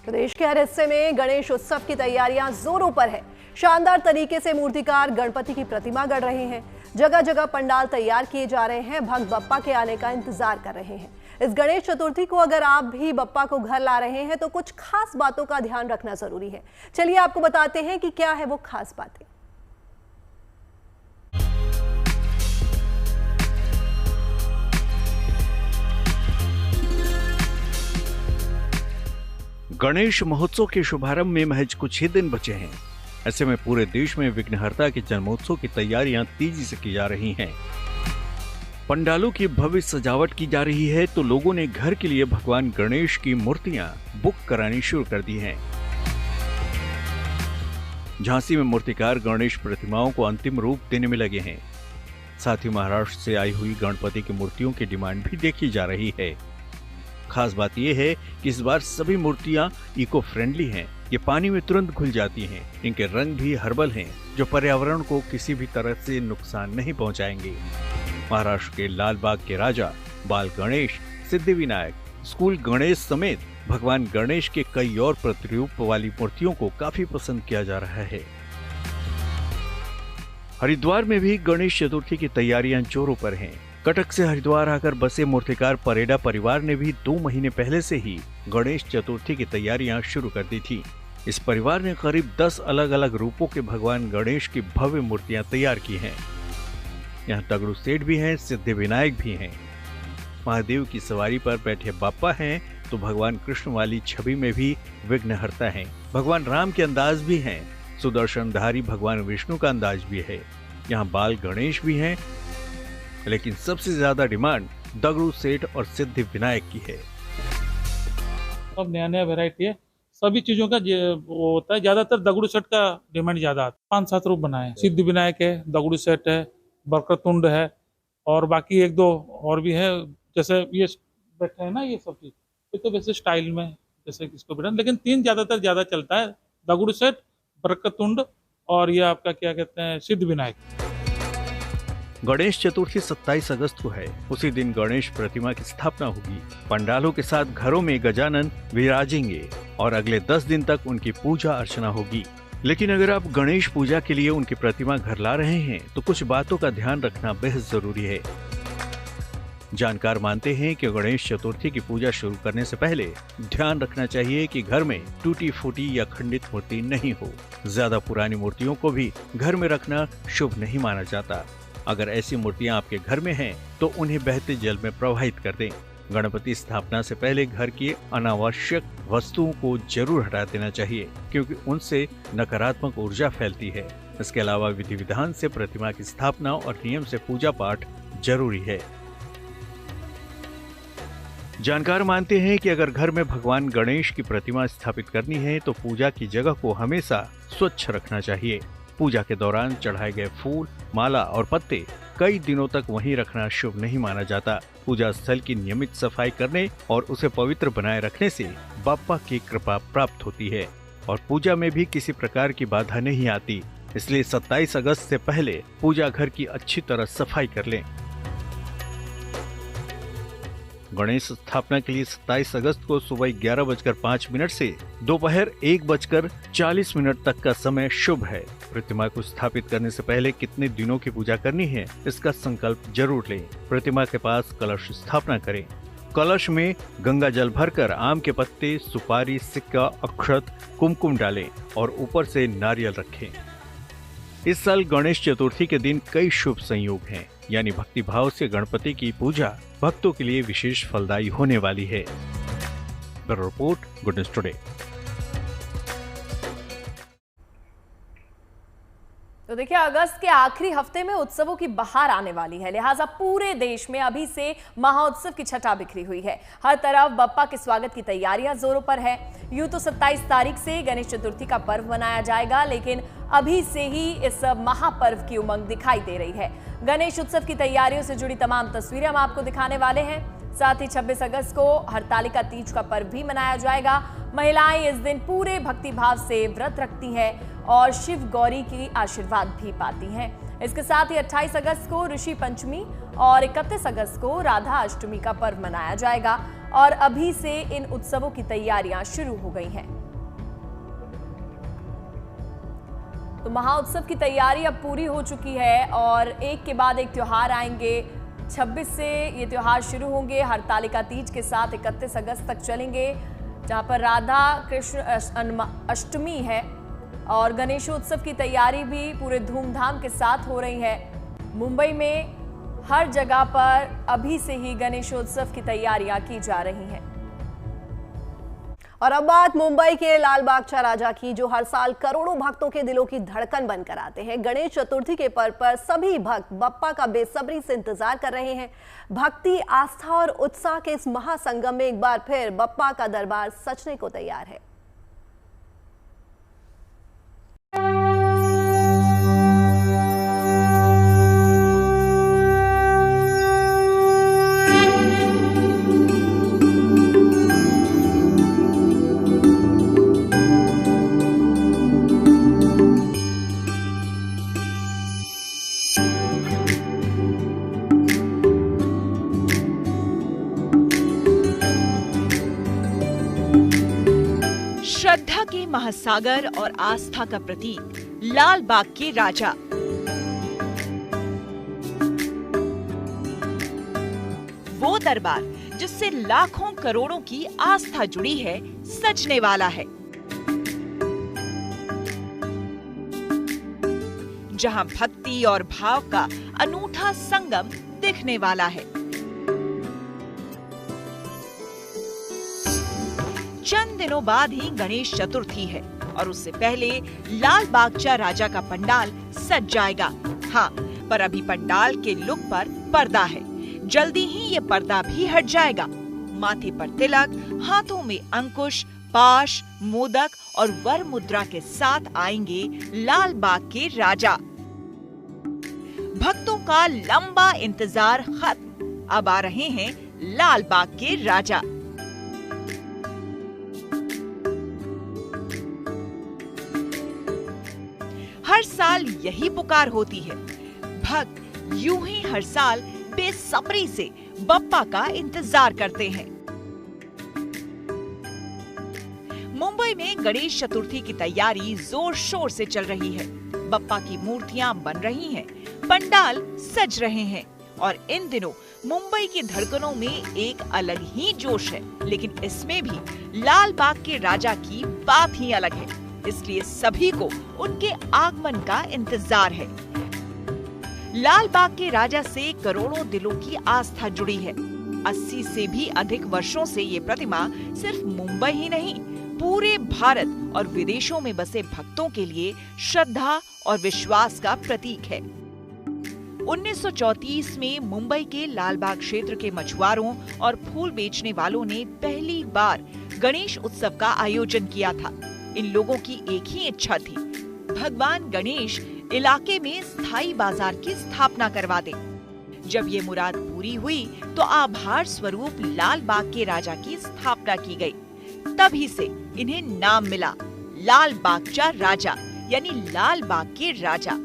प्रदेश के हर हिस्से में गणेश उत्सव की तैयारियां जोरों पर है। शानदार तरीके से मूर्तिकार गणपति की प्रतिमा गढ़ रहे हैं। जगह जगह पंडाल तैयार किए जा रहे हैं। भक्त बप्पा के आने का इंतजार कर रहे हैं। इस गणेश चतुर्थी को अगर आप भी बप्पा को घर ला रहे हैं तो कुछ खास बातों का ध्यान रखना जरूरी है। चलिए आपको बताते हैं कि क्या है वो खास बातें। गणेश महोत्सव के शुभारंभ में महज कुछ ही दिन बचे हैं। ऐसे में पूरे देश में विघ्नहर्ता के जन्मोत्सव की तैयारियां तेजी से की जा रही हैं। पंडालों की भव्य सजावट की जा रही है तो लोगों ने घर के लिए भगवान गणेश की मूर्तियां बुक करानी शुरू कर दी हैं। झांसी में मूर्तिकार गणेश प्रतिमाओं को अंतिम रूप देने में लगे हैं। साथ ही महाराष्ट्र से आई हुई गणपति की मूर्तियों की डिमांड भी देखी जा रही है। खास बात यह है कि इस बार सभी मूर्तियां इको फ्रेंडली हैं। ये पानी में तुरंत घुल जाती हैं। इनके रंग भी हर्बल हैं, जो पर्यावरण को किसी भी तरह से नुकसान नहीं पहुंचाएंगे। महाराष्ट्र के लाल बाग के राजा, बाल गणेश, सिद्धिविनायक, स्कूल गणेश समेत भगवान गणेश के कई और प्रतिरूप वाली मूर्तियों को काफी पसंद किया जा रहा है। हरिद्वार में भी गणेश चतुर्थी की तैयारियां जोरों पर हैं। कटक से हरिद्वार आकर बसे मूर्तिकार परेडा परिवार ने भी 2 महीने पहले से ही गणेश चतुर्थी की तैयारियां शुरू कर दी थी। इस परिवार ने करीब 10 अलग अलग रूपों के भगवान गणेश की भव्य मूर्तियां तैयार की हैं। यहाँ तगड़ू सेठ भी हैं, सिद्धिविनायक भी हैं। महादेव की सवारी पर बैठे बाप्पा हैं तो भगवान कृष्ण वाली छवि में भी विघ्नहर्ता हैं। भगवान राम के अंदाज भी हैं। सुदर्शनधारी भगवान विष्णु का अंदाज भी है। यहाँ बाल गणेश भी हैं, लेकिन सबसे ज्यादा डिमांड दगड़ू सेठ और सिद्धिविनायक की है। अब नया नया वैरायटी है, सभी चीजों का वो होता है। ज्यादातर दगड़ू सेठ का डिमांड ज्यादा आता है। 5-7 रूप बनाए, सिद्धिविनायक है, दगड़ू सेठ है, बरकतुंड है और बाकी 1-2 और भी है। जैसे ये बैठे है ना, ये सब चीज ये तो वैसे स्टाइल में जैसे किसको बैठा, लेकिन 3 ज्यादातर ज्यादा चलता है, दगड़ू सेठ, बरकतुंड और ये आपका क्या कहते हैं, सिद्धिविनायक। गणेश चतुर्थी 27 अगस्त को है। उसी दिन गणेश प्रतिमा की स्थापना होगी। पंडालों के साथ घरों में गजानन विराजेंगे और अगले 10 दिन तक उनकी पूजा अर्चना होगी। लेकिन अगर आप गणेश पूजा के लिए उनकी प्रतिमा घर ला रहे हैं तो कुछ बातों का ध्यान रखना बेहद जरूरी है। जानकार मानते हैं कि गणेश चतुर्थी की पूजा शुरू करने से पहले ध्यान रखना चाहिए कि घर में टूटी फूटी या खंडित मूर्ति नहीं हो। ज्यादा पुरानी मूर्तियों को भी घर में रखना शुभ नहीं माना जाता। अगर ऐसी मूर्तियां आपके घर में हैं तो उन्हें बहते जल में प्रवाहित कर दें। गणपति स्थापना से पहले घर की अनावश्यक वस्तुओं को जरूर हटा देना चाहिए, क्योंकि उनसे नकारात्मक ऊर्जा फैलती है। इसके अलावा विधि विधान से प्रतिमा की स्थापना और नियम से पूजा पाठ जरूरी है। जानकार मानते हैं कि अगर घर में भगवान गणेश की प्रतिमा स्थापित करनी है तो पूजा की जगह को हमेशा स्वच्छ रखना चाहिए। पूजा के दौरान चढ़ाए गए फूल, माला और पत्ते कई दिनों तक वहीं रखना शुभ नहीं माना जाता। पूजा स्थल की नियमित सफाई करने और उसे पवित्र बनाए रखने से बाप्पा की कृपा प्राप्त होती है और पूजा में भी किसी प्रकार की बाधा नहीं आती। इसलिए 27 अगस्त से पहले पूजा घर की अच्छी तरह सफाई कर लें। गणेश स्थापना के लिए 27 अगस्त को सुबह 11:05 से दोपहर 1:40 तक का समय शुभ है। प्रतिमा को स्थापित करने से पहले कितने दिनों की पूजा करनी है, इसका संकल्प जरूर लें। प्रतिमा के पास कलश स्थापना करें। कलश में गंगा जल भरकर आम के पत्ते, सुपारी, सिक्का, अक्षत, कुमकुम डालें और ऊपर से नारियल रखें। इस साल गणेश चतुर्थी के दिन कई शुभ संयोग हैं, यानी भक्ति भाव से गणपति की पूजा भक्तों के लिए विशेष फलदायी होने वाली है। Bureau report, good news today. तो देखिए, अगस्त के आखिरी हफ्ते में उत्सवों की बहार आने वाली है, लिहाजा पूरे देश में अभी से महाउत्सव की छटा बिखरी हुई है। हर तरफ बप्पा के स्वागत की तैयारियां जोरों पर है। यूं तो 27 तारीख से गणेश चतुर्थी का पर्व मनाया जाएगा, लेकिन अभी से ही इस महापर्व की उमंग दिखाई दे रही है। गणेश उत्सव की तैयारियों से जुड़ी तमाम तस्वीरें हम आपको दिखाने वाले हैं। साथ ही 26 अगस्त को हरतालिका तीज का पर्व भी मनाया जाएगा। महिलाएं इस दिन पूरे भक्तिभाव से व्रत रखती हैं और शिव गौरी की आशीर्वाद भी पाती हैं। इसके साथ ही 28 अगस्त को ऋषि पंचमी और 31 अगस्त को राधा अष्टमी का पर्व मनाया जाएगा और अभी से इन उत्सवों की तैयारियां शुरू हो गई हैं। तो महाउत्सव की तैयारी अब पूरी हो चुकी है और एक के बाद एक त्योहार आएंगे। 26 से ये त्योहार शुरू होंगे, हरतालिका तीज के साथ 31 अगस्त तक चलेंगे, जहां पर राधा कृष्ण अष्टमी है और गणेशोत्सव की तैयारी भी पूरे धूमधाम के साथ हो रही है। मुंबई में हर जगह पर अभी से ही गणेशोत्सव की तैयारियां की जा रही हैं। और अब बात मुंबई के लाल बागचा राजा की, जो हर साल करोड़ों भक्तों के दिलों की धड़कन बनकर आते हैं। गणेश चतुर्थी के पर्व पर सभी भक्त बप्पा का बेसब्री से इंतजार कर रहे हैं। भक्ति, आस्था और उत्साह के इस महासंगम में एक बार फिर बप्पा का दरबार सजने को तैयार है। श्रद्धा के महासागर और आस्था का प्रतीक लाल बाग के राजा। वो दरबार जिससे लाखों करोड़ों की आस्था जुड़ी है, सजने वाला है। जहां भक्ति और भाव का अनूठा संगम दिखने वाला है। चंद दिनों बाद ही गणेश चतुर्थी है और उससे पहले लाल बागचा राजा का पंडाल सज जाएगा। हाँ, पर अभी पंडाल के लुक पर पर्दा है। जल्दी ही ये पर्दा भी हट जाएगा। माथे पर तिलक, हाथों में अंकुश, पाश, मोदक और वर मुद्रा के साथ आएंगे लाल बाग के राजा। भक्तों का लंबा इंतजार खत्म। अब आ रहे हैं लाल बाग के राजा। हर साल यही पुकार होती है। भक्त यूं ही हर साल बेसब्री से बप्पा का इंतजार करते हैं। मुंबई में गणेश चतुर्थी की तैयारी जोर शोर से चल रही है। बप्पा की मूर्तियां बन रही हैं, पंडाल सज रहे हैं और इन दिनों मुंबई की धड़कनों में एक अलग ही जोश है। लेकिन इसमें भी लाल बाग के राजा की बात ही अलग है, इसलिए सभी को उनके आगमन का इंतजार है। लाल बाग के राजा से करोड़ों दिलों की आस्था जुड़ी है। 80 से भी अधिक वर्षों से ये प्रतिमा सिर्फ मुंबई ही नहीं, पूरे भारत और विदेशों में बसे भक्तों के लिए श्रद्धा और विश्वास का प्रतीक है। 1934 में मुंबई के लालबाग क्षेत्र के मछुआरों और फूल बेचने वालों ने पहली बार गणेश उत्सव का आयोजन किया था। इन लोगों की एक ही इच्छा थी, भगवान गणेश इलाके में स्थायी बाजार की स्थापना करवा दे। जब ये मुराद पूरी हुई तो आभार स्वरूप लाल बाग के राजा की स्थापना की गई। तभी से इन्हें नाम मिला लाल बागचा राजा, यानी लाल बाग के राजा।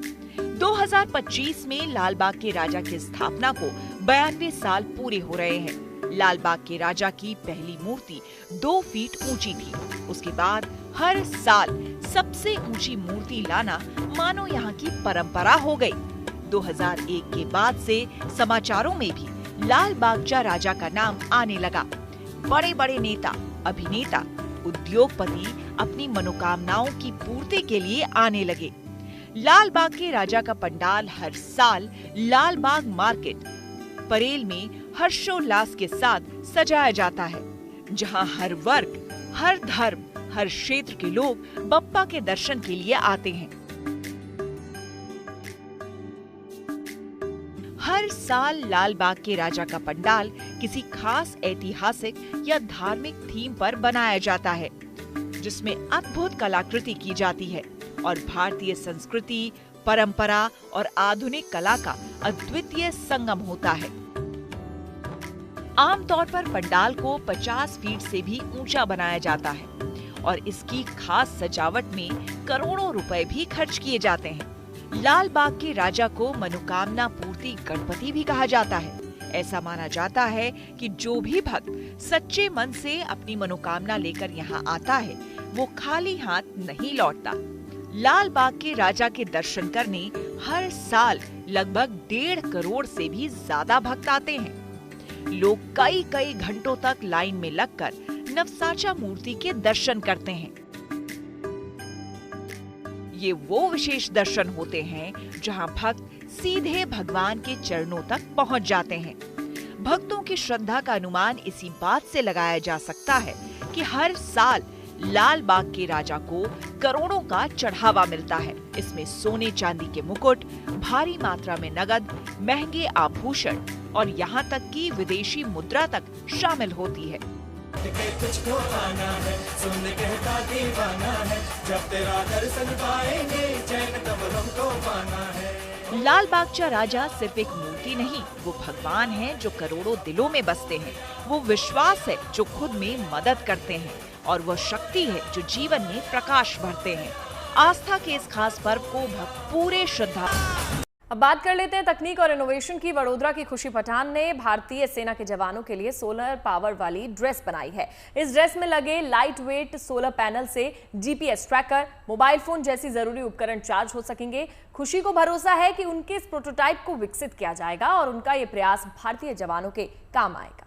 2025 में लाल बाग के राजा की स्थापना को 92 साल पूरे हो रहे हैं। लाल बाग के राजा की पहली मूर्ति 2 फीट ऊंची थी। उसके बाद हर साल सबसे ऊंची मूर्ति लाना मानो यहाँ की परंपरा हो गई। 2001 के बाद से समाचारों में भी लाल बागचा राजा का नाम आने लगा। बड़े बड़े नेता, अभिनेता, उद्योगपति अपनी मनोकामनाओं की पूर्ति के लिए आने लगे। लाल बाग के राजा का पंडाल हर साल लाल बाग मार्केट परेल में हर्षोल्लास के साथ सजाया जाता है, जहां हर वर्ग, हर धर्म, हर क्षेत्र के लोग बप्पा के दर्शन के लिए आते हैं। हर साल लाल बाग के राजा का पंडाल किसी खास ऐतिहासिक या धार्मिक थीम पर बनाया जाता है, जिसमें अद्भुत कलाकृति की जाती है और भारतीय संस्कृति, परंपरा और आधुनिक कला का अद्वितीय संगम होता है। आमतौर पर पंडाल को 50 फीट से भी ऊंचा बनाया जाता है और इसकी खास सजावट में करोड़ों रुपए भी खर्च किए जाते हैं। लाल बाग के राजा को मनोकामना पूर्ति गणपति भी कहा जाता है। ऐसा माना जाता है कि जो भी भक्त सच्चे मन से अपनी मनोकामना लेकर यहाँ आता है, वो खाली हाथ नहीं लौटता। लाल बाग के राजा के दर्शन करने हर साल लगभग 1.5 करोड़ से भी ज्यादा भक्त आते हैं। लोग कई कई घंटों तक लाइन में लगकर नवसाचा मूर्ति के दर्शन करते हैं। ये वो विशेष दर्शन होते हैं जहां भक्त सीधे भगवान के चरणों तक पहुंच जाते हैं। भक्तों की श्रद्धा का अनुमान इसी बात से लगाया जा सकता है कि हर साल लाल बाग के राजा को करोड़ों का चढ़ावा मिलता है। इसमें सोने चांदी के मुकुट, भारी मात्रा में नगद, महंगे आभूषण और यहाँ तक कि विदेशी मुद्रा तक शामिल होती है। तुझको आना है, सुन कहता दीवाना है, जब तेरा दर्शन पाएंगे चैन तब हमको पाना है। लाल बागचा राजा सिर्फ एक मूर्ति नहीं, वो भगवान हैं जो करोड़ों दिलों में बसते हैं। वो विश्वास है जो खुद में मदद करते हैं और वह शक्ति है जो जीवन में प्रकाश भरते हैं। आस्था के इस खास पर्व को भक्त पूरे श्रद्धा। अब बात कर लेते हैं तकनीक और इनोवेशन की। वडोदरा की खुशी पठान ने भारतीय सेना के जवानों के लिए सोलर पावर वाली ड्रेस बनाई है। इस ड्रेस में लगे लाइट वेट सोलर पैनल से जीपीएस ट्रैकर, मोबाइल फोन जैसी जरूरी उपकरण चार्ज हो सकेंगे। खुशी को भरोसा है कि उनके इस प्रोटोटाइप को विकसित किया जाएगा और उनका ये प्रयास भारतीय जवानों के काम आएगा।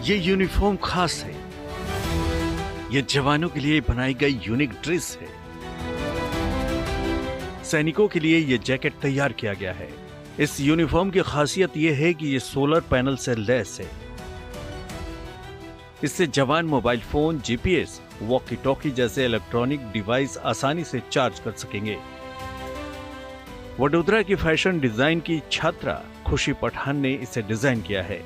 ये यूनिफॉर्म खास है। ये जवानों के लिए बनाई गई यूनिक ड्रेस है। सैनिकों के लिए ये जैकेट तैयार किया गया है। इस यूनिफॉर्म की खासियत ये है कि ये सोलर पैनल से लैस है। इससे जवान mobile phone, GPS, walkie talkie जैसे इलेक्ट्रॉनिक डिवाइस आसानी से चार्ज कर सकेंगे। वडोदरा की फैशन डिजाइन की छात्रा खुशी पठान ने इसे डिजाइन किया है।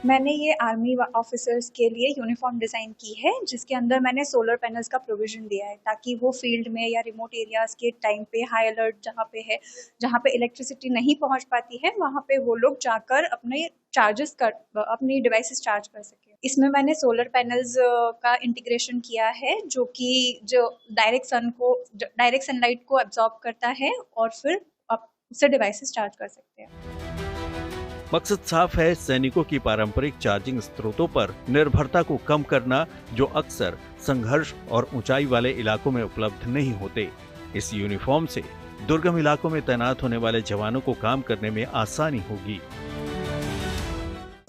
मैंने ये आर्मी ऑफिसर्स के लिए यूनिफॉर्म डिज़ाइन की है, जिसके अंदर मैंने सोलर पैनल्स का प्रोविज़न दिया है ताकि वो फील्ड में या रिमोट एरियाज़ के टाइम पे हाई अलर्ट जहाँ पे है, जहाँ पे इलेक्ट्रिसिटी नहीं पहुँच पाती है, वहाँ पे वो लोग जाकर अपने अपनी डिवाइसेस चार्ज कर सके। इसमें मैंने सोलर पैनल्स का इंटीग्रेशन किया है जो डायरेक्ट सनलाइट को एब्जॉर्ब करता है और फिर उससे डिवाइसेस चार्ज कर सकते हैं। मकसद साफ है, सैनिकों की पारंपरिक चार्जिंग स्रोतों पर निर्भरता को कम करना, जो अक्सर संघर्ष और ऊंचाई वाले इलाकों में उपलब्ध नहीं होते। इस यूनिफॉर्म से दुर्गम इलाकों में तैनात होने वाले जवानों को काम करने में आसानी होगी।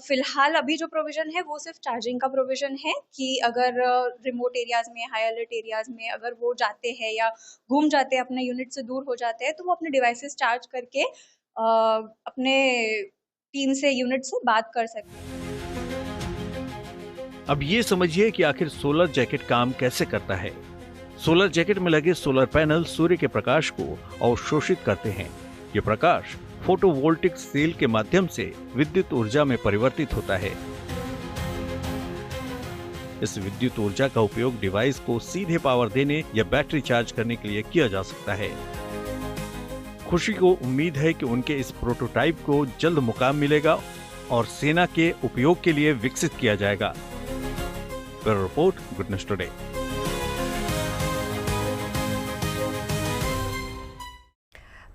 फिलहाल अभी जो प्रोविजन है वो सिर्फ चार्जिंग का प्रोविजन है कि अगर रिमोट एरियाज में, हाई अलर्ट एरियाज में अगर वो जाते हैं या घूम जाते हैं, अपने यूनिट से दूर हो जाते हैं, तो वो अपने डिवाइसेस चार्ज करके अपने टीम से, यूनिट से बात कर सकते हैं। अब ये समझिए कि आखिर सोलर जैकेट काम कैसे करता है। सोलर जैकेट में लगे सोलर पैनल सूर्य के प्रकाश को अवशोषित करते हैं। ये प्रकाश फोटोवोल्टिक सेल के माध्यम से विद्युत ऊर्जा में परिवर्तित होता है। इस विद्युत ऊर्जा का उपयोग डिवाइस को सीधे पावर देने या बैटरी चार्ज करने के लिए किया जा सकता है। खुशी को उम्मीद है कि उनके इस प्रोटोटाइप को जल्द मुकाम मिलेगा और सेना के उपयोग के लिए विकसित किया जाएगा। Bureau report, good news today.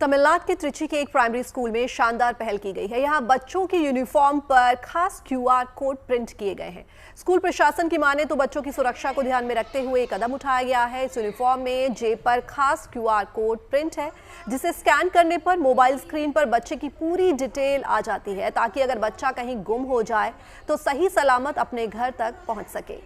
Tamil Nadu के त्रिची के एक प्राइमरी स्कूल में शानदार पहल की गई है। यहाँ बच्चों की यूनिफॉर्म पर खास क्यूआर कोड प्रिंट किए गए हैं। स्कूल प्रशासन की माने तो बच्चों की सुरक्षा को ध्यान में रखते हुए एक कदम उठाया गया है। इस यूनिफॉर्म में जेब पर खास क्यूआर कोड प्रिंट है, जिसे स्कैन करने पर मोबाइल स्क्रीन पर बच्चे की पूरी डिटेल आ जाती है, ताकि अगर बच्चा कहीं गुम हो जाए तो सही सलामत अपने घर तक पहुंच सके।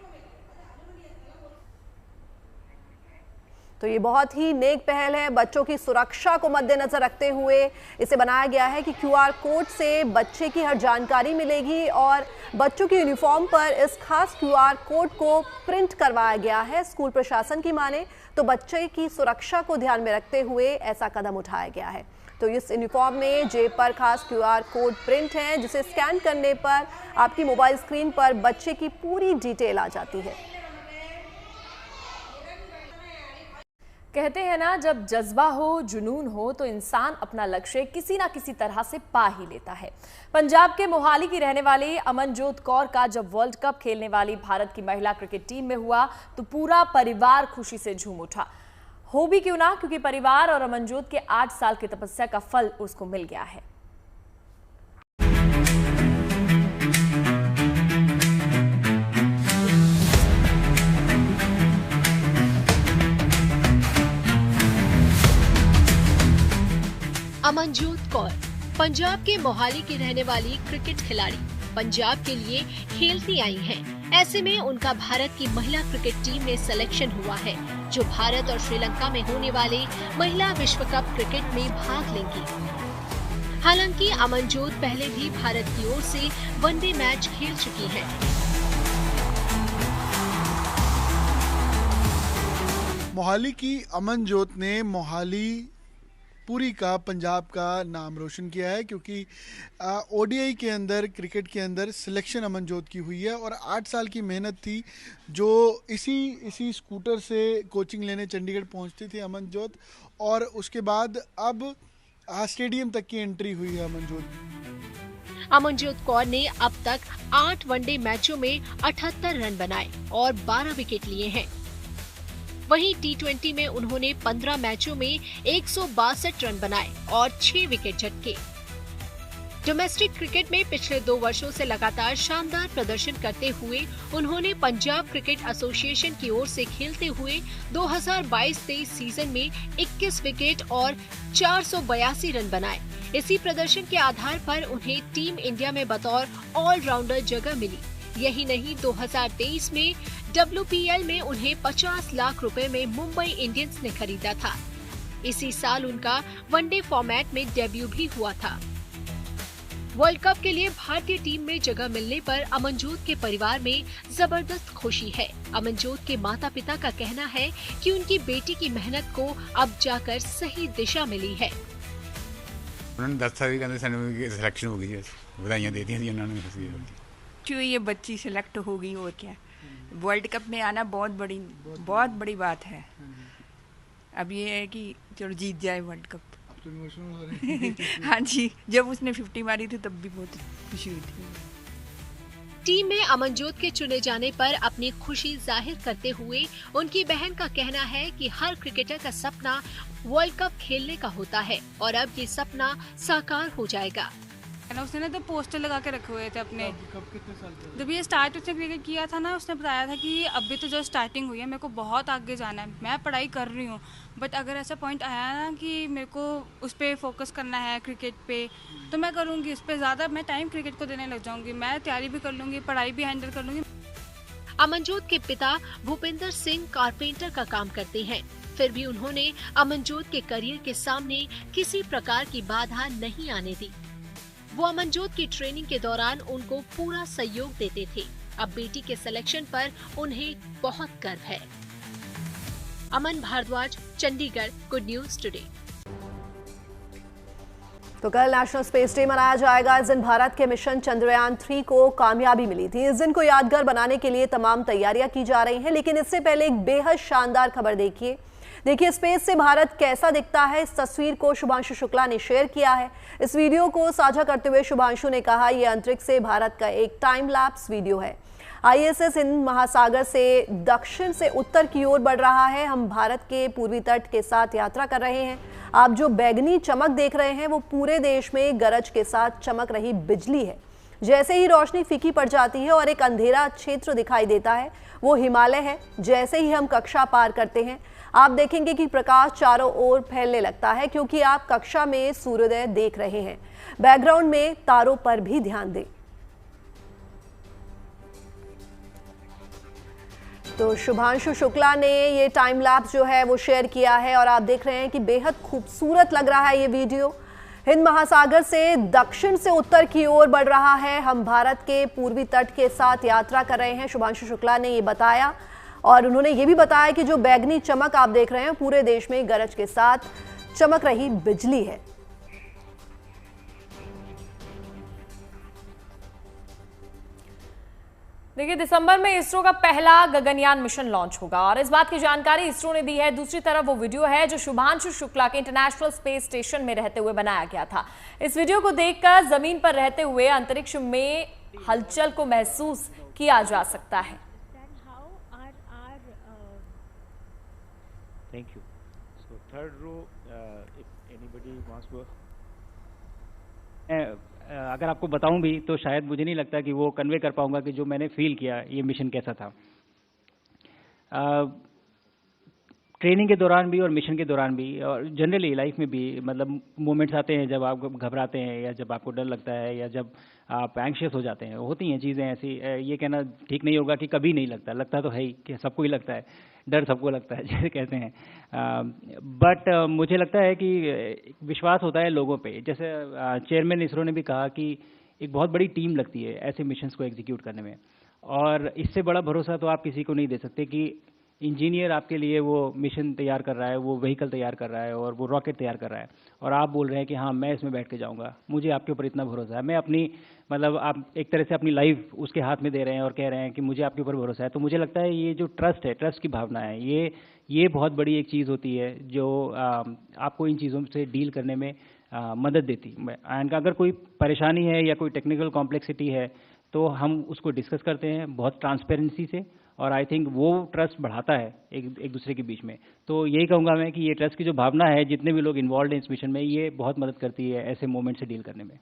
तो ये बहुत ही नेक पहल है। बच्चों की सुरक्षा को मद्देनजर रखते हुए इसे बनाया गया है कि क्यूआर कोड से बच्चे की हर जानकारी मिलेगी और बच्चों की यूनिफॉर्म पर इस खास क्यूआर कोड को प्रिंट करवाया गया है। स्कूल प्रशासन की माने तो बच्चे की सुरक्षा को ध्यान में रखते हुए ऐसा कदम उठाया गया है। तो इस यूनिफॉर्म में जेब पर खास क्यूआर कोड प्रिंट है, जिसे स्कैन करने पर आपकी मोबाइल स्क्रीन पर बच्चे की पूरी डिटेल आ जाती है। कहते हैं ना, जब जज्बा हो, जुनून हो तो इंसान अपना लक्ष्य किसी ना किसी तरह से पा ही लेता है। पंजाब के मोहाली की रहने वाली अमनजोत कौर का जब वर्ल्ड कप खेलने वाली भारत की महिला क्रिकेट टीम में हुआ तो पूरा परिवार खुशी से झूम उठा। हो भी क्यों ना, क्योंकि परिवार और अमनजोत के 8 साल की तपस्या का फल उसको मिल गया है। अमनजोत कौर पंजाब के मोहाली की रहने वाली क्रिकेट खिलाड़ी पंजाब के लिए खेलती आई हैं। ऐसे में उनका भारत की महिला क्रिकेट टीम में सिलेक्शन हुआ है, जो भारत और श्रीलंका में होने वाले महिला विश्व कप क्रिकेट में भाग लेंगी। हालांकि अमनजोत पहले भी भारत की ओर से वनडे मैच खेल चुकी हैं। मोहाली की अमनजोत ने मोहाली पूरी का पंजाब का नाम रोशन किया है, क्योंकि ओडीआई के अंदर क्रिकेट के अंदर सिलेक्शन अमनजोत की हुई है और 8 साल की मेहनत थी, जो इसी स्कूटर से कोचिंग लेने चंडीगढ़ पहुंचती थी अमनजोत, और उसके बाद अब स्टेडियम तक की एंट्री हुई है अमनजोत। अमनजोत कौर ने अब तक 8 वनडे मैचों में 78 रन बनाए और 12 विकेट लिए हैं। वहीं T20 में उन्होंने 15 मैचों में 162 रन बनाए और 6 विकेट झटके। डोमेस्टिक क्रिकेट में पिछले 2 वर्षों से लगातार शानदार प्रदर्शन करते हुए उन्होंने पंजाब क्रिकेट एसोसिएशन की ओर से खेलते हुए 2022-23 सीजन में 21 विकेट और 482 रन बनाए। इसी प्रदर्शन के आधार पर उन्हें टीम इंडिया में बतौर ऑलराउंडर जगह मिली। यही नहीं, 2023 में WPL में उन्हें 50 लाख रुपए में मुंबई इंडियंस ने खरीदा था। इसी साल उनका वनडे फॉर्मेट में डेब्यू भी हुआ था। वर्ल्ड कप के लिए भारतीय टीम में जगह मिलने पर अमनजोत के परिवार में जबरदस्त खुशी है। अमनजोत के माता पिता का कहना है कि उनकी बेटी की मेहनत को अब जाकर सही दिशा मिली है। उन्होंने 10 साल के अंदर सिलेक्शन हो गई है, बधाइयां दे दी उन्होंने। क्यों ये बच्ची सिलेक्ट हो गई और क्या, वर्ल्ड कप में आना बहुत बड़ी बात है। अब ये है कि चलो जीत जाए वर्ल्ड कप। हाँ जी, जब उसने 50 मारी थी तब भी बहुत खुशी हुई थी। टीम में अमनजोत के चुने जाने पर अपनी खुशी जाहिर करते हुए उनकी बहन का कहना है कि हर क्रिकेटर का सपना वर्ल्ड कप खेलने का होता है और अब ये सपना साकार हो जाएगा। उसने तो पोस्टर लगा के रखे हुए थे अपने। जब ये स्टार्ट उसने क्रिकेट किया था ना, उसने बताया था कि अभी तो जो स्टार्टिंग हुई है, मेरे को बहुत आगे जाना है, मैं पढ़ाई कर रही हूँ, बट अगर ऐसा पॉइंट आया ना कि मेरे को उस पर फोकस करना है क्रिकेट पे, तो मैं करूँगी उस पर ज़्यादा, मैं टाइम क्रिकेट को देने लग जाऊँगी, मैं तैयारी भी कर लूँगी, पढ़ाई भी हैंडल कर लूँगी। अमनजोत के पिता भूपिंदर सिंह कारपेंटर का काम करते हैं, फिर भी उन्होंने अमनजोत के करियर के सामने किसी प्रकार की बाधा नहीं आने दी। वो अमनजोत की ट्रेनिंग के दौरान उनको पूरा सहयोग देते थे। अब बेटी के सिलेक्शन पर उन्हें बहुत गर्व है। Aman Bhardwaj, Chandigarh, good news today. तो कल नेशनल स्पेस डे मनाया जाएगा। इस दिन भारत के मिशन चंद्रयान 3 को कामयाबी मिली थी। इस दिन को यादगार बनाने के लिए तमाम तैयारियां की जा रही हैं, लेकिन इससे पहले एक बेहद शानदार खबर देखिए स्पेस से भारत कैसा दिखता है। इस तस्वीर को शुभांशु शुक्ला ने शेयर किया है। इस वीडियो को साझा करते हुए शुभांशु ने कहा, यह अंतरिक्ष से भारत का एक टाइम लैप्स वीडियो है। ISS हिंद महासागर से दक्षिण से उत्तर की ओर बढ़ रहा है। हम भारत के पूर्वी तट के साथ यात्रा कर रहे हैं। आप जो बैगनी चमक देख रहे हैं वो पूरे देश में गरज के साथ चमक रही बिजली है। जैसे ही रोशनी फीकी पड़ जाती है और एक अंधेरा क्षेत्र दिखाई देता है, वो हिमालय है। जैसे ही हम कक्षा पार करते हैं, आप देखेंगे कि प्रकाश चारों ओर फैलने लगता है, क्योंकि आप कक्षा में सूर्योदय देख रहे हैं। बैकग्राउंड में तारों पर भी ध्यान दें। तो शुभांशु शुक्ला ने ये टाइम लैप्स जो है वो शेयर किया है और आप देख रहे हैं कि बेहद खूबसूरत लग रहा है ये वीडियो। हिंद महासागर से दक्षिण से उत्तर की ओर बढ़ रहा है। हम भारत के पूर्वी तट के साथ यात्रा कर रहे हैं, शुभांशु शुक्ला ने ये बताया। और उन्होंने ये भी बताया कि जो बैगनी चमक आप देख रहे हैं पूरे देश में गरज के साथ चमक रही बिजली है। देखिए, दिसंबर में इसरो का पहला गगनयान मिशन लॉन्च होगा और इस बात की जानकारी इसरो ने दी है। दूसरी तरफ वो वीडियो है जो शुभांशु शुक्ला के इंटरनेशनल स्पेस स्टेशन में रहते हुए बनाया गया था। इस वीडियो को देखकर जमीन पर रहते हुए अंतरिक्ष में हलचल को महसूस किया जा सकता है। third row, if anybody wants to. अगर आपको बताऊं भी तो शायद मुझे नहीं लगता कि वो कन्वे कर पाऊंगा कि जो मैंने फील किया ये मिशन कैसा था। ट्रेनिंग के दौरान भी और मिशन के दौरान भी और जनरली लाइफ में भी मतलब मोमेंट्स आते हैं जब आप घबराते हैं या जब आपको डर लगता है या जब आप एंग्शियस हो जाते हैं, होती हैं चीज़ें ऐसी। ये कहना ठीक नहीं होगा कि कभी नहीं लगता, लगता तो है ही कि सबको ही लगता है, डर सबको लगता है जैसे कहते हैं। बट मुझे लगता है कि विश्वास होता है लोगों पे। जैसे चेयरमैन इसरो ने भी कहा कि एक बहुत बड़ी टीम लगती है ऐसे मिशंस को एग्जीक्यूट करने में, और इससे बड़ा भरोसा तो आप किसी को नहीं दे सकते कि इंजीनियर आपके लिए वो मिशन तैयार कर रहा है, वो व्हीकल तैयार कर रहा है और वो रॉकेट तैयार कर रहा है, और आप बोल रहे हैं कि हाँ मैं इसमें बैठ के जाऊँगा, मुझे आपके ऊपर इतना भरोसा है। मैं अपनी मतलब आप एक तरह से अपनी लाइफ उसके हाथ में दे रहे हैं और कह रहे हैं कि मुझे आपके ऊपर भरोसा है। तो मुझे लगता है ये जो ट्रस्ट है, ट्रस्ट की भावना है, ये बहुत बड़ी एक चीज़ होती है जो आपको इन चीज़ों से डील करने में मदद देती है। एंड अगर कोई परेशानी है या कोई टेक्निकल कॉम्प्लेक्सिटी है तो हम उसको डिस्कस करते हैं बहुत ट्रांसपेरेंसी से, और आई थिंक वो ट्रस्ट बढ़ाता है एक दूसरे के बीच में। तो यही कहूँगा मैं कि ये ट्रस्ट की जो भावना है, जितने भी लोग इन्वॉल्व हैं इस मिशन में, ये बहुत मदद करती है ऐसे मोमेंट से डील करने में।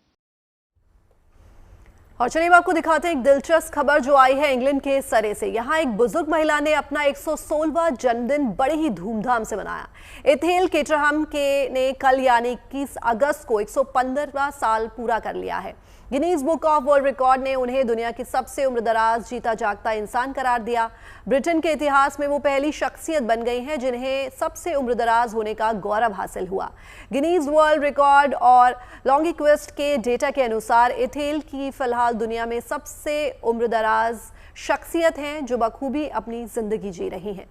और चलिए आपको दिखाते हैं एक दिलचस्प खबर जो आई है इंग्लैंड के सरे से। यहाँ एक बुजुर्ग महिला ने अपना 116वां जन्मदिन बड़े ही धूमधाम से मनाया। एथेल केटरहम ने कल यानी 21 अगस्त को 115वां साल पूरा कर लिया है। Guinness book of world record ने उन्हें दुनिया की सबसे उम्रदराज जीता जागता इंसान करार दिया। ब्रिटेन के इतिहास में वो पहली शख्सियत बन गई हैं जिन्हें सबसे उम्रदराज होने का गौरव हासिल हुआ। गिनीज वर्ल्ड रिकॉर्ड और लॉन्गिक्विस्ट के डेटा के अनुसार एथेल की फिलहाल दुनिया में सबसे उम्रदराज शख्सियत हैं जो बखूबी अपनी जिंदगी जी रही हैं।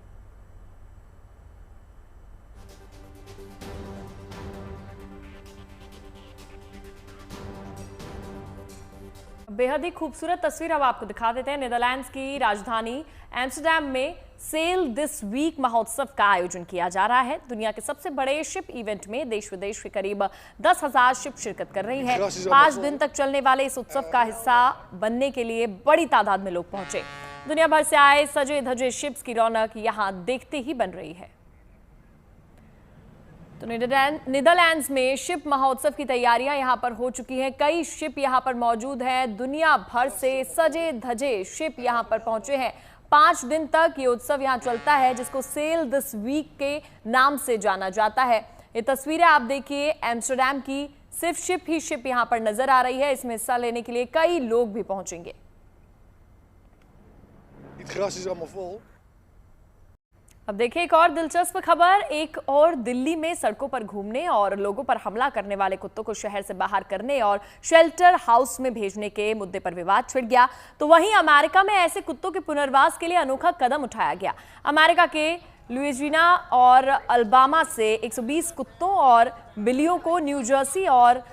बेहद ही खूबसूरत तस्वीर अब आपको दिखा देते हैं। नीदरलैंड्स की राजधानी एम्स्टरडैम में सेल दिस वीक महोत्सव का आयोजन किया जा रहा है। दुनिया के सबसे बड़े शिप इवेंट में देश विदेश के करीब 10,000 शिप शिरकत कर रही है। 5 दिन तक चलने वाले इस उत्सव का हिस्सा बनने के लिए बड़ी तादाद में लोग पहुंचे। दुनिया भर से आए सजे धजे शिप्स की रौनक यहां देखते ही बन रही है। तो नीदरलैंड्स में शिप महोत्सव की तैयारियां यहां पर हो चुकी हैं। कई शिप यहां पर मौजूद हैं। दुनिया भर से सजे धजे शिप यहां पर पहुंचे हैं। 5 दिन तक ये उत्सव यहां चलता है जिसको सेल दिस वीक के नाम से जाना जाता है। ये तस्वीरें आप देखिए एम्स्टरडैम की, सिर्फ शिप ही शिप यहां पर नजर आ रही है। इसमें हिस्सा लेने के लिए कई लोग भी पहुंचेंगे। अब देखिए एक और दिलचस्प खबर। एक और दिल्ली में सड़कों पर घूमने और लोगों पर हमला करने वाले कुत्तों को शहर से बाहर करने और शेल्टर हाउस में भेजने के मुद्दे पर विवाद छिड़ गया। तो वहीं अमेरिका में ऐसे कुत्तों के पुनर्वास के लिए अनोखा कदम उठाया गया। अमेरिका के लुइजियाना और अल्बामा से 120 कुत्तों और बिल्लियों को न्यू जर्सी और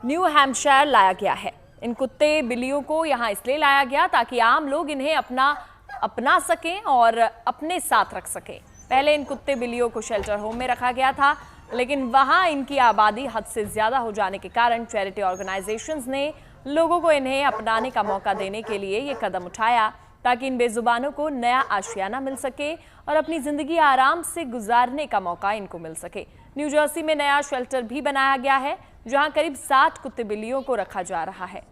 न्यू हैम्पशायर लाया गया है। इन कुत्ते बिल्लियों को यहाँ इसलिए लाया गया ताकि आम लोग इन्हें अपना सकें और अपने साथ रख सकें। पहले इन कुत्ते बिल्लियों को शेल्टर होम में रखा गया था, लेकिन वहां इनकी आबादी हद से ज्यादा हो जाने के कारण चैरिटी ऑर्गेनाइजेशंस ने लोगों को इन्हें अपनाने का मौका देने के लिए ये कदम उठाया ताकि इन बेजुबानों को नया आशियाना मिल सके और अपनी जिंदगी आराम से गुजारने का मौका इनको मिल सके। न्यू जर्सी में नया शेल्टर भी बनाया गया है जहां करीब 60 कुत्ते बिल्लियों को रखा जा रहा है।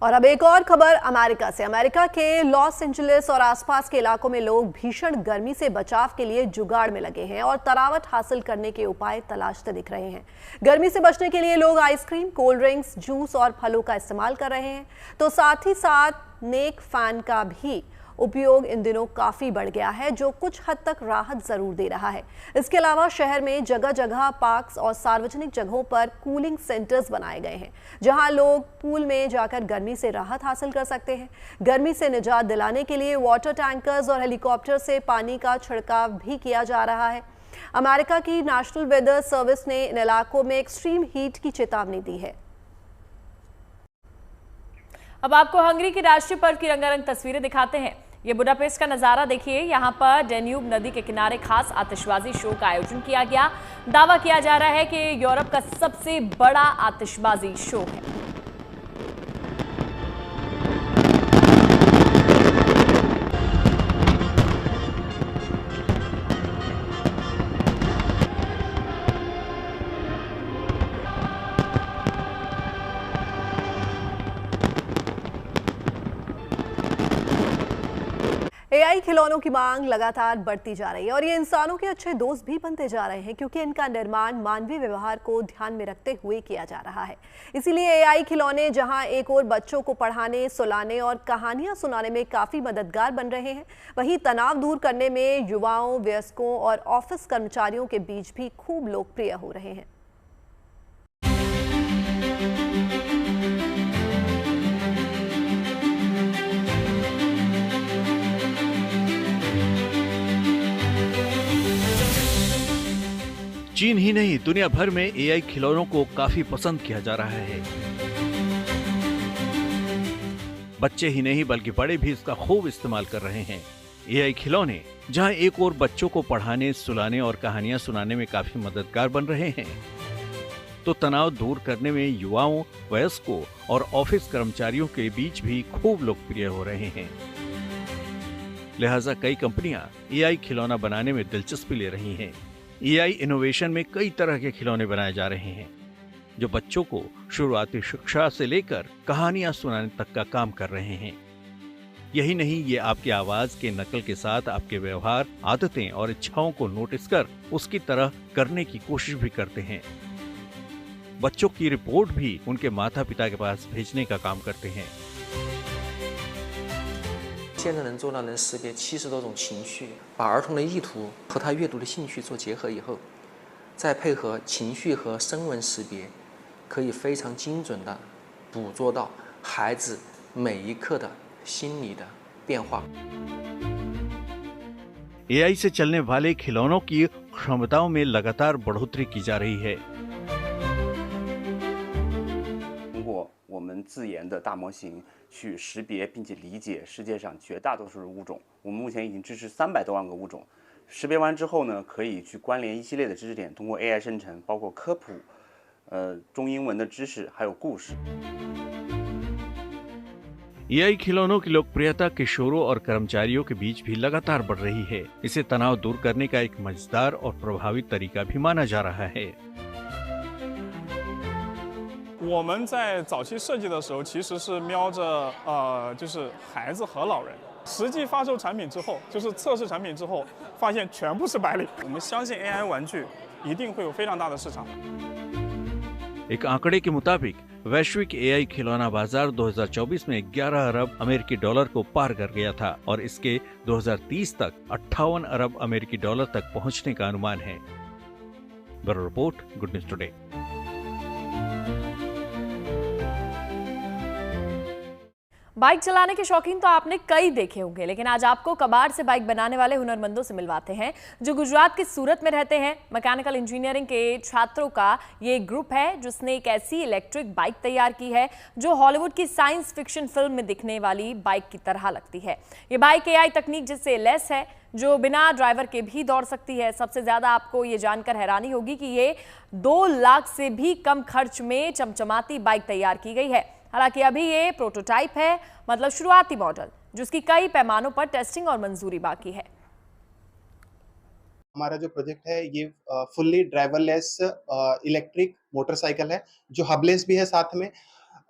और अब एक और खबर अमेरिका से। अमेरिका के लॉस एंजलिस और आसपास के इलाकों में लोग भीषण गर्मी से बचाव के लिए जुगाड़ में लगे हैं और तरावट हासिल करने के उपाय तलाशते दिख रहे हैं। गर्मी से बचने के लिए लोग आइसक्रीम, कोल्ड ड्रिंक्स, जूस और फलों का इस्तेमाल कर रहे हैं। तो साथ ही साथ नेक फैन का भी उपयोग इन दिनों काफी बढ़ गया है जो कुछ हद तक राहत जरूर दे रहा है। इसके अलावा शहर में जगह जगह पार्क्स और सार्वजनिक जगहों पर कूलिंग सेंटर्स बनाए गए हैं जहां लोग पूल में जाकर गर्मी से राहत हासिल कर सकते हैं। गर्मी से निजात दिलाने के लिए वाटर टैंकर्स और हेलीकॉप्टर से पानी का छिड़काव भी किया जा रहा है। अमेरिका की नेशनल वेदर सर्विस ने इन इलाकों में एक्सट्रीम हीट की चेतावनी दी है। अब आपको हंगरी की राष्ट्रीय पर्व की रंगारंग तस्वीरें दिखाते हैं। ये बुडापेस्ट का नजारा देखिए। यहाँ पर डेन्यूब नदी के किनारे खास आतिशबाजी शो का आयोजन किया गया। दावा किया जा रहा है कि यूरोप का सबसे बड़ा आतिशबाजी शो है। एआई खिलौनों की मांग लगातार बढ़ती जा रही है और ये इंसानों के अच्छे दोस्त भी बनते जा रहे हैं क्योंकि इनका निर्माण मानवीय व्यवहार को ध्यान में रखते हुए किया जा रहा है। इसीलिए एआई खिलौने जहां एक और बच्चों को पढ़ाने, सुलाने और कहानियां सुनाने में काफी मददगार बन रहे हैं, वहीं तनाव दूर करने में युवाओं, वयस्कों और ऑफिस कर्मचारियों के बीच भी खूब लोकप्रिय हो रहे हैं। चीन ही नहीं, दुनिया भर में एआई खिलौनों को काफी पसंद किया जा रहा है। बच्चे ही नहीं बल्कि बड़े भी इसका खूब इस्तेमाल कर रहे हैं। एआई खिलौने जहां एक और बच्चों को पढ़ाने, सुलाने और कहानियां सुनाने में काफी मददगार बन रहे हैं, तो तनाव दूर करने में युवाओं, वयस्कों और ऑफिस कर्मचारियों के बीच भी खूब लोकप्रिय हो रहे हैं। लिहाजा कई कंपनियां एआई खिलौना बनाने में दिलचस्पी ले रही हैं। एआई इनोवेशन में कई तरह के खिलौने बनाए जा रहे हैं जो बच्चों को शुरुआती शिक्षा से लेकर कहानियां सुनाने तक का काम कर रहे हैं। यही नहीं, ये आपकी आवाज के नकल के साथ आपके व्यवहार, आदतें और इच्छाओं को नोटिस कर उसकी तरह करने की कोशिश भी करते हैं। बच्चों की रिपोर्ट भी उनके माता पिता के पास भेजने का काम करते हैं। 现在能做到能识别70多种情绪，把儿童的意图和他阅读的兴趣做结合以后，再配合情绪和声纹识别，可以非常精准地捕捉到孩子每一刻的心理的变化。एआई से चलने वाले खिलौनों की क्षमताओं में लगातार बढ़ोतरी की जा रही है। 通过我们自研的大模型去识别并且理解世界上绝大多数的物种，我们目前已经支持300多万个物种。识别完之后呢，可以去关联一系列的知识点，通过 AI 生成，包括科普、中英文的知识，还有故事。एआई खिलौनों की लोकप्रियता किशोरों और कर्मचारियों के बीच भी लगातार बढ़ रही है। इसे तनाव दूर करने का एक मजेदार और प्रभावी तरीका भी माना जा रहा है। 我们在早期设计的时候，其实是瞄着就是孩子和老人。实际发售产品之后，就是测试产品之后，发现全部是白领。我们相信 AI 玩具一定会有非常大的市场。 एक आंकड़े के मुताबिक वैश्विक एआई खिलौना बाजार 2024 में 11 अरब अमेरिकी डॉलर को पार कर गया था और इसके 2030 तक 58 अरब अमेरिकी डॉलर तक पहुंचने का अनुमान है। Bureau report, good news today. Bike चलाने के शौकीन तो आपने कई देखे होंगे, लेकिन आज आपको कबाड़ से बाइक बनाने वाले हुनरमंदों से मिलवाते हैं जो गुजरात के सूरत में रहते हैं। मैकेनिकल इंजीनियरिंग के छात्रों का ये ग्रुप है जिसने एक ऐसी इलेक्ट्रिक बाइक तैयार की है जो हॉलीवुड की साइंस फिक्शन फिल्म में दिखने वाली बाइक की तरह लगती है। ये बाइक एआई तकनीक जिससे लैस है, जो बिना ड्राइवर के भी दौड़ सकती है। सबसे ज्यादा आपको ये जानकर हैरानी होगी कि ये 2 लाख से भी कम खर्च में चमचमाती बाइक तैयार की गई है। हालांकि अभी ये प्रोटोटाइप है, मतलब शुरुआती मॉडल, जिसकी कई पैमानों पर टेस्टिंग और मंजूरी बाकी है। हमारा जो प्रोजेक्ट है ये फुल्ली ड्राइवरलेस इलेक्ट्रिक मोटरसाइकिल है जो हबलेस भी है साथ में,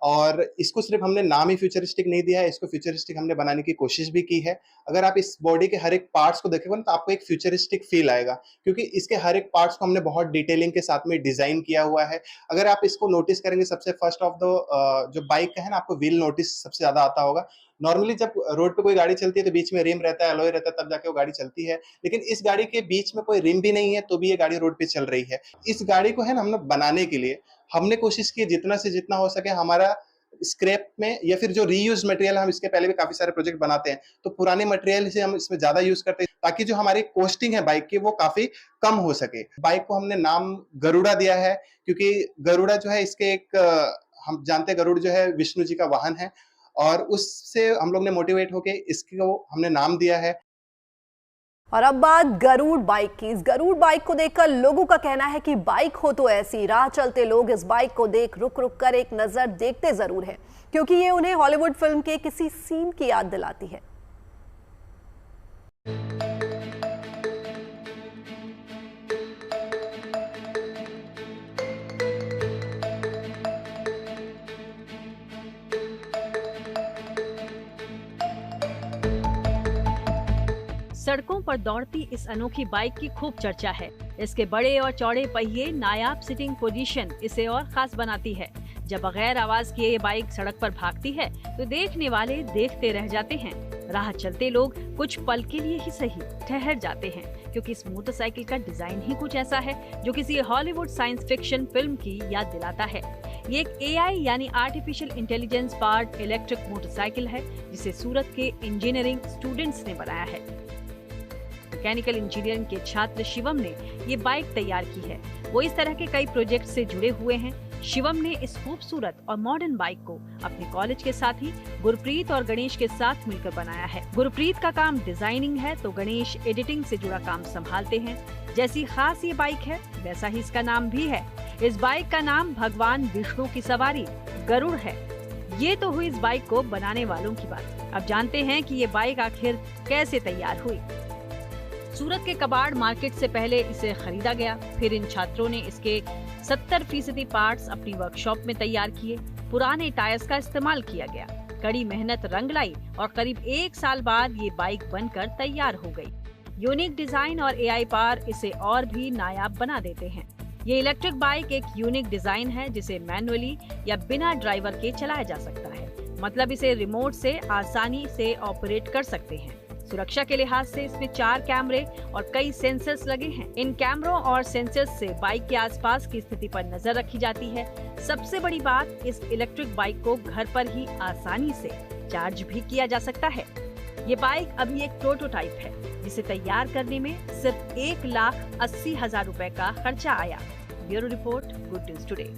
और इसको सिर्फ हमने नाम ही फ्यूचरिस्टिक नहीं दिया है, इसको फ्यूचरिस्टिक हमने बनाने की कोशिश भी की है। अगर आप इस बॉडी के हर एक पार्ट्स को देखेंगे तो आपको एक फ्यूचरिस्टिक फील आएगा क्योंकि इसके हर एक पार्ट्स को हमने बहुत डिटेलिंग के साथ में डिजाइन किया हुआ है। अगर आप इसको नोटिस करेंगे, सबसे फर्स्ट ऑफ द जो बाइक का है ना, आपको व्हील नोटिस सबसे ज्यादा आता होगा। नॉर्मली जब रोड पे कोई गाड़ी चलती है तो बीच में रिम रहता है, अलॉय रहता है, तब जाके वो गाड़ी चलती है, लेकिन इस गाड़ी के बीच में कोई रिम भी नहीं है तो भी ये गाड़ी रोड पे चल रही है। इस गाड़ी को है ना, हमने बनाने के लिए हमने कोशिश की जितना से जितना हो सके हमारा स्क्रैप में या फिर जो रीयूज मटेरियल, हम इसके पहले भी काफी सारे प्रोजेक्ट बनाते हैं तो पुराने मटेरियल से हम इसमें ज्यादा यूज करते हैं ताकि जो हमारी कॉस्टिंग है बाइक की वो काफी कम हो सके। बाइक को हमने नाम गरुड़ा दिया है क्योंकि गरुड़ा जो है इसके एक हम जानते हैं गरुड़ जो है विष्णु जी का वाहन है और उससे हम लोग ने मोटिवेट होके इसको हमने नाम दिया है। और अब बात गरुड़ बाइक की। इस गरुड़ बाइक को देखकर लोगों का कहना है कि बाइक हो तो ऐसी। राह चलते लोग इस बाइक को देख रुक रुक कर एक नजर देखते जरूर हैं क्योंकि ये उन्हें हॉलीवुड फिल्म के किसी सीन की याद दिलाती है। सड़कों पर दौड़ती इस अनोखी बाइक की खूब चर्चा है। इसके बड़े और चौड़े पहिए, नायाब सिटिंग पोजीशन इसे और खास बनाती है। जब बगैर आवाज किए ये बाइक सड़क पर भागती है तो देखने वाले देखते रह जाते हैं। राह चलते लोग कुछ पल के लिए ही सही ठहर जाते हैं, क्योंकि इस मोटरसाइकिल का डिजाइन ही कुछ ऐसा है जो किसी हॉलीवुड साइंस फिक्शन फिल्म की याद दिलाता है। ये एक AI यानी artificial intelligence powered electric motorcycle है, जिसे सूरत के इंजीनियरिंग स्टूडेंट्स ने बनाया है। मैकेनिकल इंजीनियरिंग के छात्र शिवम ने ये बाइक तैयार की है। वो इस तरह के कई प्रोजेक्ट से जुड़े हुए हैं। शिवम ने इस खूबसूरत और मॉडर्न बाइक को अपने कॉलेज के साथी गुरप्रीत और गणेश के साथ मिलकर बनाया है। गुरप्रीत का काम डिजाइनिंग है तो गणेश एडिटिंग से जुड़ा काम संभालते हैं। जैसी खास ये बाइक है वैसा ही इसका नाम भी है। इस बाइक का नाम भगवान विष्णु की सवारी गरुड़ है। ये तो हुई इस बाइक को बनाने वालों की बात। अब जानते हैं कि ये बाइक आखिर कैसे तैयार हुई। सूरत के कबाड़ मार्केट से पहले इसे खरीदा गया, फिर इन छात्रों ने इसके 70% पार्ट्स अपनी वर्कशॉप में तैयार किए। पुराने टायर्स का इस्तेमाल किया गया, कड़ी मेहनत रंग लाई और करीब 1 साल बाद ये बाइक बनकर तैयार हो गई। यूनिक डिजाइन और AI पावर इसे और भी नायाब बना देते हैं। ये इलेक्ट्रिक बाइक एक यूनिक डिजाइन है जिसे मैनुअली या बिना ड्राइवर के चलाया जा सकता है। मतलब इसे रिमोट से आसानी से ऑपरेट कर सकते हैं। सुरक्षा के लिहाज से इसमें 4 कैमरे और कई सेंसर्स लगे हैं। इन कैमरों और सेंसर्स से बाइक के आसपास की स्थिति पर नजर रखी जाती है। सबसे बड़ी बात, इस इलेक्ट्रिक बाइक को घर पर ही आसानी से चार्ज भी किया जा सकता है। ये बाइक अभी एक प्रोटोटाइप है, जिसे तैयार करने में सिर्फ 1,80,000 रुपए का खर्चा आया। Bureau report, good news today.